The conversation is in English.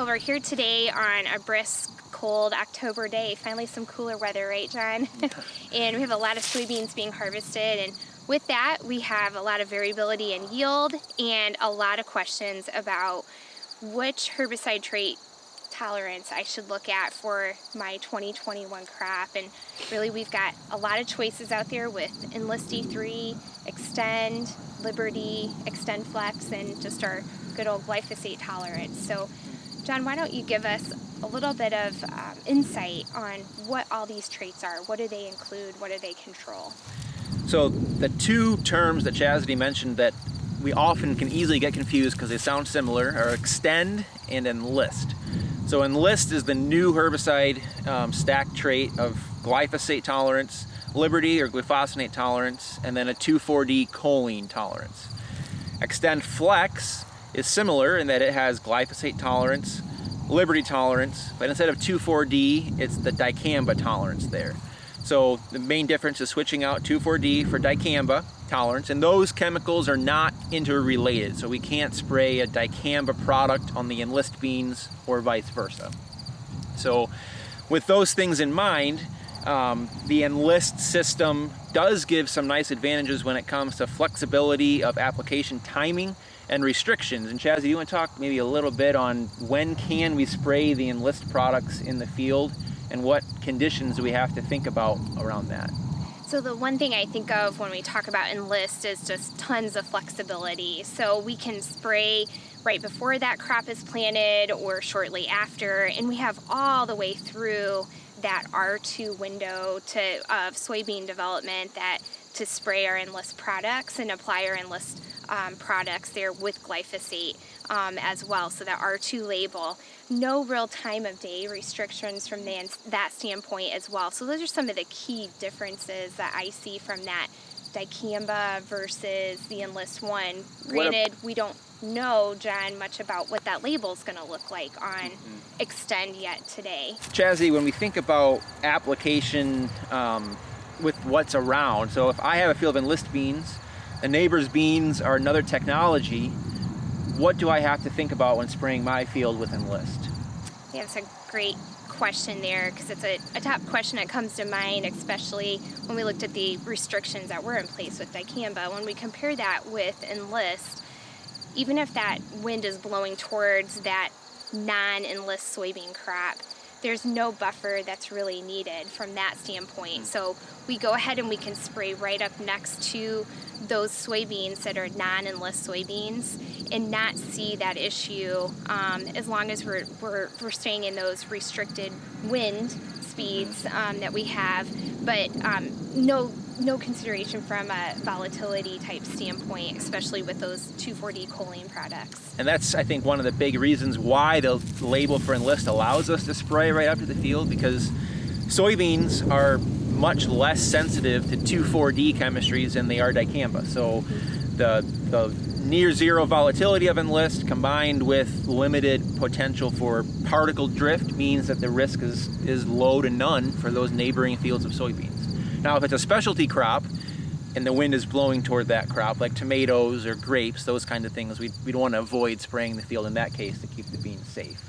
Well, we're here today on a brisk, cold October day. Finally some cooler weather, right, John? And we have a lot of soybeans being harvested, and with that we have a lot of variability in yield and a lot of questions about which herbicide trait tolerance I should look at for my 2021 crop. And really we've got a lot of choices out there with Enlist E3, Xtend, Liberty, Xtend Flex, and just our good old glyphosate tolerance. So John, why don't you give us a little bit of insight on what all these traits are? What do they include? What do they control? So the two terms that Chasitie mentioned that we often can easily get confused because they sound similar are Xtend and Enlist. So Enlist is the new herbicide stack trait of glyphosate tolerance, Liberty or glyphosate tolerance, and then a 2,4-D choline tolerance. Xtend Flex is similar in that it has glyphosate tolerance, Liberty tolerance, but instead of 2,4-D, it's the dicamba tolerance there. So the main difference is switching out 2,4-D for dicamba tolerance, and those chemicals are not interrelated, so we can't spray a dicamba product on the Enlist beans or vice versa. So with those things in mind, the Enlist system does give some nice advantages when it comes to flexibility of application timing and restrictions. And Chasitie, you want to talk maybe a little bit on when can we spray the Enlist products in the field and what conditions do we have to think about around that? So the one thing I think of when we talk about Enlist is just tons of flexibility. So we can spray right before that crop is planted or shortly after, and we have all the way through that R2 window of soybean development to spray our Enlist products and apply our Enlist products there with glyphosate as well. So that R2 label, no real time of day restrictions from that standpoint as well. So those are some of the key differences that I see from that dicamba versus the Enlist one. Granted, we don't know, John, much about what that label is going to look like on Xtend yet today. Chasitie, when we think about application with what's around, so if I have a field of Enlist beans, a neighbor's beans are another technology, what do I have to think about when spraying my field with Enlist? Yeah, it's a great question there, because it's a top question that comes to mind, especially when we looked at the restrictions that were in place with dicamba. When we compare that with Enlist, even if that wind is blowing towards that non-Enlist soybean crop, there's no buffer that's really needed from that standpoint. So we go ahead and we can spray right up next to those soybeans that are non-Enlist soybeans and not see that issue as long as we're staying in those restricted wind speeds that we have, but no consideration from a volatility type standpoint, especially with those 2,4-D choline products. And that's, I think, one of the big reasons why the label for Enlist allows us to spray right up to the field, because soybeans are much less sensitive to 2,4-D chemistries than they are dicamba. So the near zero volatility of Enlist combined with limited potential for particle drift means that the risk is low to none for those neighboring fields of soybeans. Now, if it's a specialty crop and the wind is blowing toward that crop, like tomatoes or grapes, those kind of things, we'd want to avoid spraying the field in that case to keep the beans safe.